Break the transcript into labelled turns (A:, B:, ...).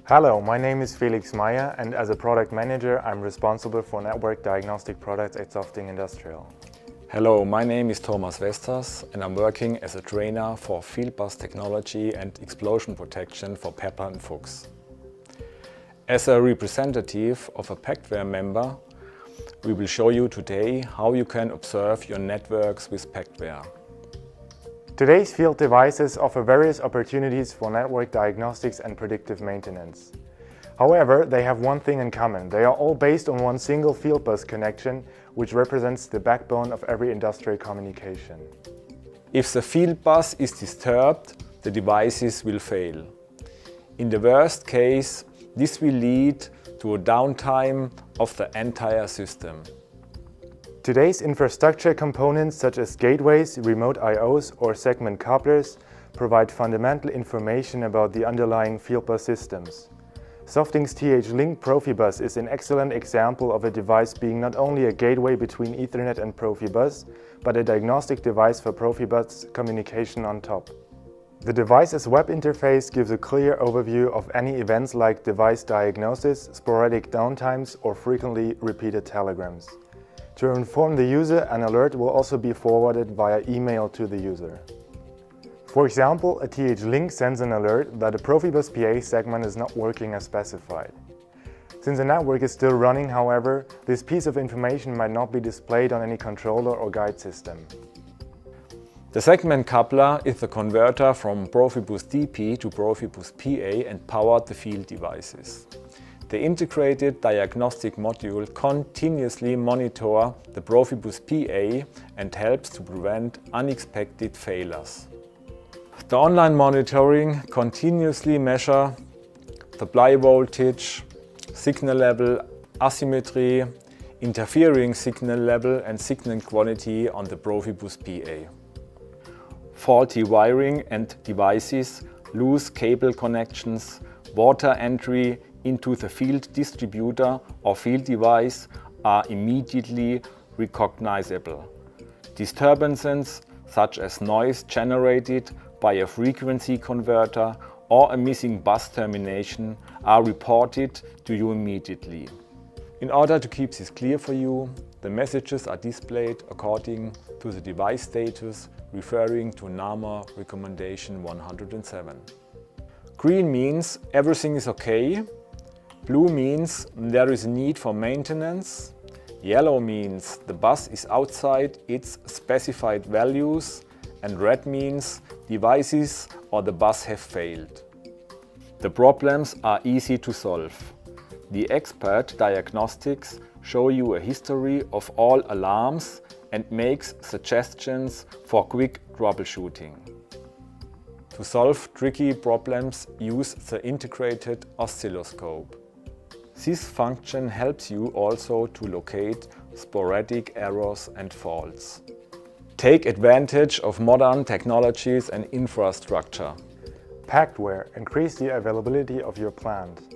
A: Hello, my name is Felix Meyer, and as a product manager, I'm responsible for network diagnostic products at Softing Industrial.
B: Hello, my name is Thomas Webster, and I'm working as a trainer for field bus technology and explosion protection for Pepper and Fuchs. As a representative of a PACTware member, we will show you today how you can observe your networks with PACTware.
A: Today's field devices offer various opportunities for network diagnostics and predictive maintenance. However, they have one thing in common. They are all based on one single field bus connection, which represents the backbone of every industrial communication.
B: If the field bus is disturbed, the devices will fail. In the worst case, this will lead to a downtime of the entire system.
A: Today's infrastructure components such as gateways, remote I/Os or segment couplers provide fundamental information about the underlying field bus systems. Softing's TH-Link Profibus is an excellent example of a device being not only a gateway between Ethernet and Profibus, but a diagnostic device for Profibus communication on top. The device's web interface gives a clear overview of any events like device diagnosis, sporadic downtimes or frequently repeated telegrams. To inform the user, an alert will also be forwarded via email to the user. For example, a TH-Link sends an alert that a Profibus PA segment is not working as specified. Since the network is still running, however, this piece of information might not be displayed on any controller or guide system.
B: The segment coupler is the converter from Profibus DP to Profibus PA and powered the field devices. The integrated diagnostic module continuously monitors the Profibus PA and helps to prevent unexpected failures. The online monitoring continuously measures supply voltage, signal level, asymmetry, interfering signal level and signal quality on the Profibus PA. Faulty wiring and devices, loose cable connections, water entry into the field distributor or field device are immediately recognizable. Disturbances such as noise generated by a frequency converter or a missing bus termination are reported to you immediately. In order to keep this clear for you, the messages are displayed according to the device status, referring to NAMA recommendation 107. Green means everything is okay. Blue means there is a need for maintenance. Yellow means the bus is outside its specified values. And red means devices or the bus have failed. The problems are easy to solve. The expert diagnostics show you a history of all alarms and makes suggestions for quick troubleshooting. To solve tricky problems, use the integrated oscilloscope. This function helps you also to locate sporadic errors and faults. Take advantage of modern technologies and infrastructure.
A: PACTware, increase the availability of your plant.